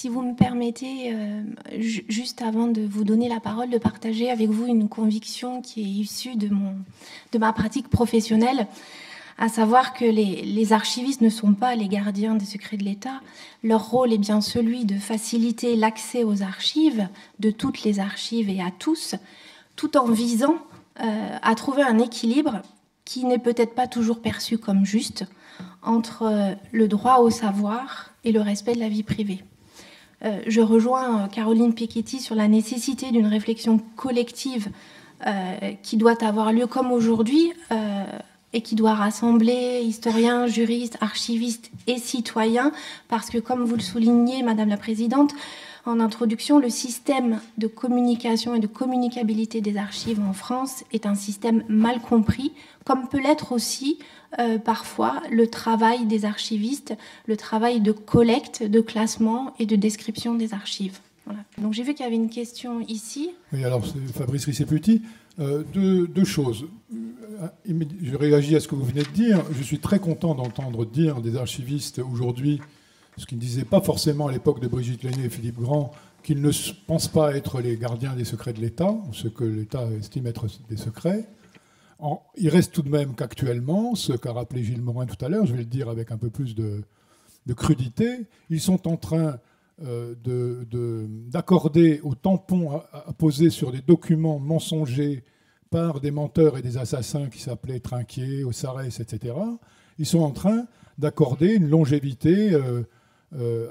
Si vous me permettez, juste avant de vous donner la parole, de partager avec vous une conviction qui est issue de ma pratique professionnelle, à savoir que les archivistes ne sont pas les gardiens des secrets de l'État. Leur rôle est bien celui de faciliter l'accès aux archives, de toutes les archives et à tous, tout en visant à trouver un équilibre qui n'est peut-être pas toujours perçu comme juste entre le droit au savoir et le respect de la vie privée. Je rejoins Caroline Piketty sur la nécessité d'une réflexion collective qui doit avoir lieu comme aujourd'hui et qui doit rassembler historiens, juristes, archivistes et citoyens, parce que, comme vous le soulignez, Madame la Présidente, en introduction, le système de communication et de communicabilité des archives en France est un système mal compris, comme peut l'être aussi parfois le travail des archivistes, le travail de collecte, de classement et de description des archives. Voilà. Donc j'ai vu qu'il y avait une question ici. Oui, alors c'est Fabrice Risseputi. Deux choses. Je réagis à ce que vous venez de dire. Je suis très content d'entendre dire des archivistes aujourd'hui, ce qu'ils ne disaient pas forcément à l'époque de Brigitte Laîné et Philippe Grand, qu'ils ne pensent pas être les gardiens des secrets de l'État, ou ce que l'État estime être des secrets. Il reste tout de même qu'actuellement, ce qu'a rappelé Gilles Morin tout à l'heure, je vais le dire avec un peu plus de crudité, ils sont en train d'accorder aux tampons apposés sur des documents mensongers par des menteurs et des assassins qui s'appelaient Trinquier, Ossarès, etc., ils sont en train d'accorder une longévité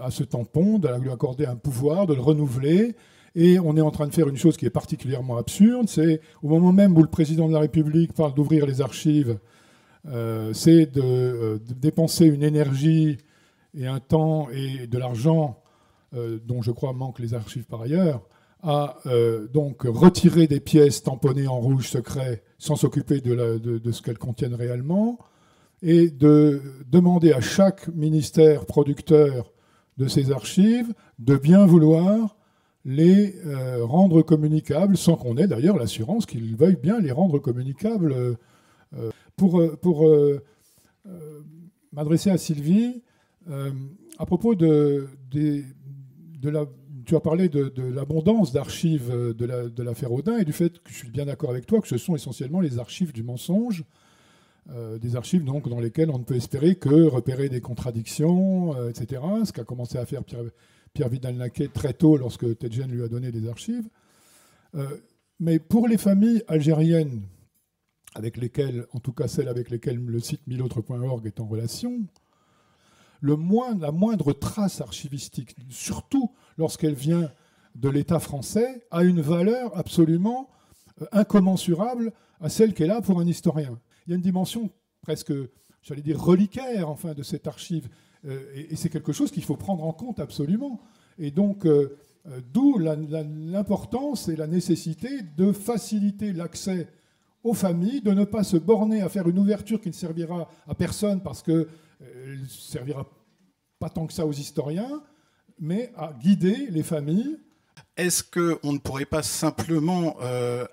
à ce tampon, de lui accorder un pouvoir, de le renouveler. Et on est en train de faire une chose qui est particulièrement absurde, c'est au moment même où le président de la République parle d'ouvrir les archives, c'est de dépenser une énergie et un temps et de l'argent dont je crois manquent les archives par ailleurs, à donc retirer des pièces tamponnées en rouge secret sans s'occuper de ce qu'elles contiennent réellement, et de demander à chaque ministère producteur de ces archives de bien vouloir les rendre communicables, sans qu'on ait d'ailleurs l'assurance qu'ils veuillent bien les rendre communicables. Pour m'adresser à Sylvie, à propos tu as parlé de l'abondance d'archives de l'affaire Audin et du fait que je suis bien d'accord avec toi que ce sont essentiellement les archives du mensonge, des archives donc, dans lesquelles on ne peut espérer que repérer des contradictions, etc., ce qu'a commencé à faire Pierre Vidal-Naquet très tôt lorsque Tedjen lui a donné des archives. Mais pour les familles algériennes, avec lesquelles, en tout cas celles avec lesquelles le site milautres.org est en relation, la moindre trace archivistique, surtout lorsqu'elle vient de l'État français, a une valeur absolument incommensurable à celle qu'elle a pour un historien. Il y a une dimension presque, j'allais dire, reliquaire enfin, de cette archive. Et c'est quelque chose qu'il faut prendre en compte absolument. Et donc, d'où l'importance et la nécessité de faciliter l'accès aux familles, de ne pas se borner à faire une ouverture qui ne servira à personne parce qu'elle ne servira pas tant que ça aux historiens, mais à guider les familles. Est-ce qu'on ne pourrait pas simplement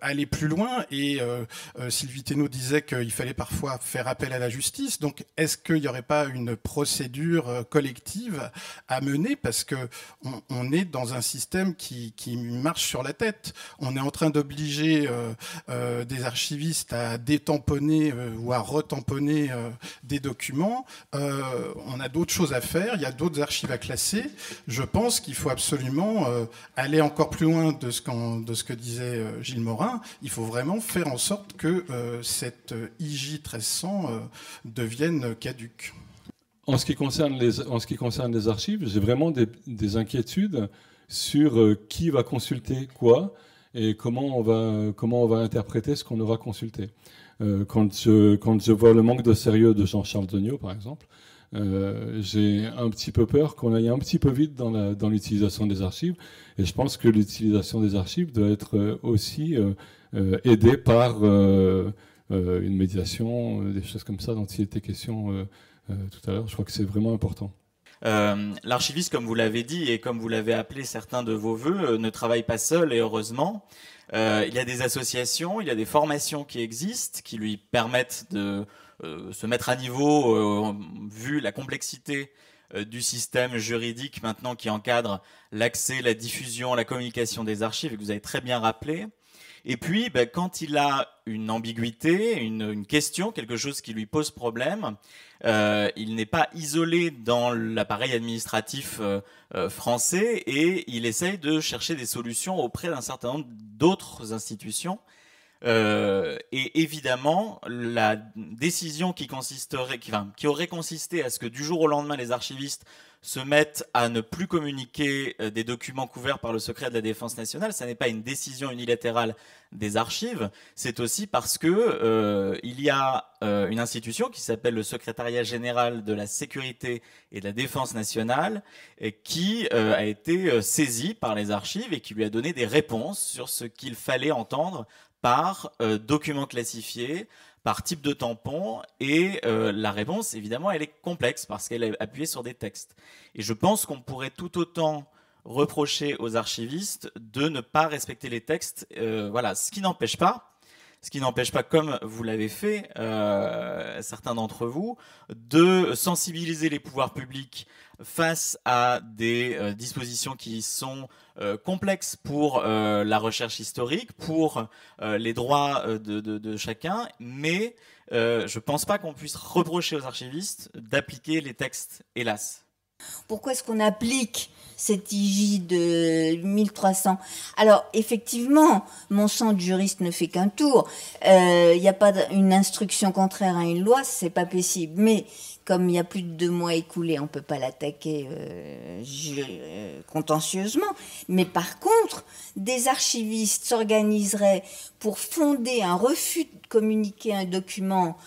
aller plus loin et Sylvie Thénault disait qu'il fallait parfois faire appel à la justice. Donc, est-ce qu'il n'y aurait pas une procédure collective à mener parce qu'on est dans un système qui marche sur la tête. On est en train d'obliger des archivistes à détamponner ou à retamponner des documents. On a d'autres choses à faire. Il y a d'autres archives à classer. Je pense qu'il faut absolument aller encore plus loin de ce que disait Gilles Morin. Il faut vraiment faire en sorte que cette IJ 1300 devienne caduque. En ce qui concerne les archives, j'ai vraiment des inquiétudes sur qui va consulter quoi et comment on va interpréter ce qu'on aura consulté. Quand je vois le manque de sérieux de Jean-Charles Degnaud, par exemple, j'ai un petit peu peur qu'on aille un petit peu vite dans l'utilisation des archives. Et je pense que l'utilisation des archives doit être aussi aidée par une médiation, des choses comme ça dont il était question tout à l'heure. Je crois que c'est vraiment important. L'archiviste, comme vous l'avez dit et comme vous l'avez appelé certains de vos voeux, ne travaille pas seul et heureusement. Il y a des associations, il y a des formations qui existent, qui lui permettent de se mettre à niveau vu la complexité du système juridique maintenant qui encadre l'accès, la diffusion, la communication des archives, et que vous avez très bien rappelé. Et puis, quand il a une ambiguïté, une question, quelque chose qui lui pose problème, il n'est pas isolé dans l'appareil administratif français et il essaye de chercher des solutions auprès d'un certain nombre d'autres institutions. Et évidemment, la décision qui aurait consisté à ce que du jour au lendemain, les archivistes se mettent à ne plus communiquer des documents couverts par le secret de la défense nationale, ça n'est pas une décision unilatérale des archives, c'est aussi parce que il y a une institution qui s'appelle le Secrétariat général de la sécurité et de la défense nationale qui a été saisie par les archives et qui lui a donné des réponses sur ce qu'il fallait entendre par documents classifiés, par type de tampon, et la réponse, évidemment, elle est complexe parce qu'elle est appuyée sur des textes. Et je pense qu'on pourrait tout autant reprocher aux archivistes de ne pas respecter les textes, voilà, ce qui n'empêche pas, comme vous l'avez fait, certains d'entre vous, de sensibiliser les pouvoirs publics face à des dispositions qui sont complexes pour la recherche historique, pour les droits de chacun, mais je ne pense pas qu'on puisse reprocher aux archivistes d'appliquer les textes, hélas. Pourquoi est-ce qu'on applique cette IJ de 1300 ? Alors, effectivement, mon sang de juriste ne fait qu'un tour. Il n'y a pas une instruction contraire à une loi, c'est pas possible. Mais comme il y a plus de 2 mois écoulés, on ne peut pas l'attaquer contentieusement. Mais par contre, des archivistes s'organiseraient pour fonder un refus de communiquer un document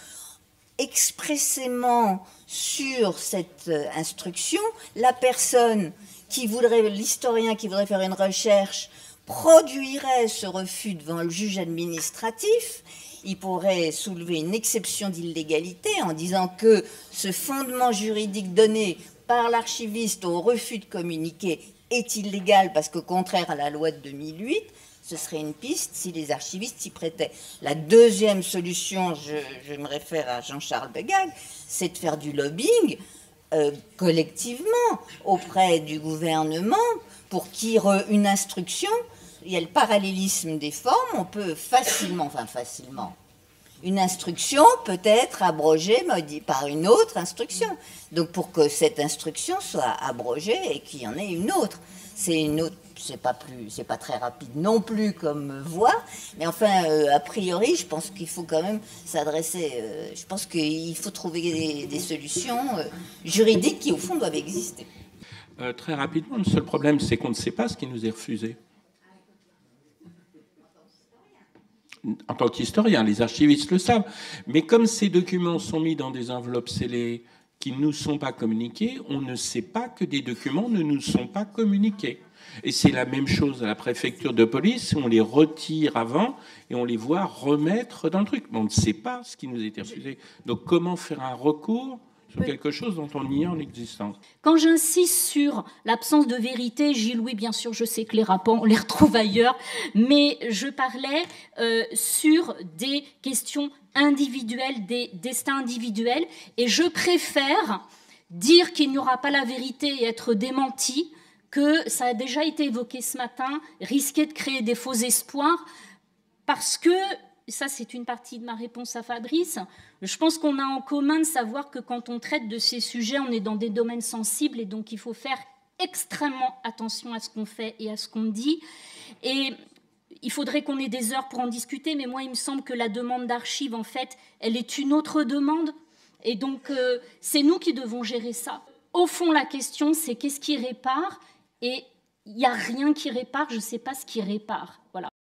expressément sur cette instruction. La personne l'historien qui voudrait faire une recherche produirait ce refus devant le juge administratif. Il pourrait soulever une exception d'illégalité en disant que ce fondement juridique donné par l'archiviste au refus de communiquer est illégal parce que contraire à la loi de 2008. Ce serait une piste si les archivistes s'y prêtaient. La deuxième solution, je me réfère à Jean-Charles Begag, c'est de faire du lobbying collectivement auprès du gouvernement pour une instruction. Il y a le parallélisme des formes, on peut facilement, une instruction peut être abrogée par une autre instruction. Donc pour que cette instruction soit abrogée et qu'il y en ait une autre, c'est pas très rapide non plus comme voie, mais enfin, a priori, je pense qu'il faut quand même s'adresser, je pense qu'il faut trouver des solutions juridiques qui, au fond, doivent exister. Très rapidement, le seul problème, c'est qu'on ne sait pas ce qui nous est refusé. En tant qu'historien, les archivistes le savent, mais comme ces documents sont mis dans des enveloppes scellées qui ne nous sont pas communiquées, on ne sait pas que des documents ne nous sont pas communiqués. Et c'est la même chose à la préfecture de police, on les retire avant et on les voit remettre dans le truc. Mais on ne sait pas ce qui nous a été refusé. Donc comment faire un recours sur quelque chose dont on ignore l'existence? Quand j'insiste sur l'absence de vérité, Gilles, oui, bien sûr, je sais que les rapports, on les retrouve ailleurs, mais je parlais sur des questions individuelles, des destins individuels, et je préfère dire qu'il n'y aura pas la vérité et être démenti, que ça a déjà été évoqué ce matin, risquer de créer des faux espoirs, parce que, ça c'est une partie de ma réponse à Fabrice, je pense qu'on a en commun de savoir que quand on traite de ces sujets, on est dans des domaines sensibles et donc il faut faire extrêmement attention à ce qu'on fait et à ce qu'on dit. Et il faudrait qu'on ait des heures pour en discuter, mais moi il me semble que la demande d'archives, en fait, elle est une autre demande, et donc c'est nous qui devons gérer ça. Au fond, la question, c'est qu'est-ce qui répare ? Et il n'y a rien qui répare, je ne sais pas ce qui répare. Voilà.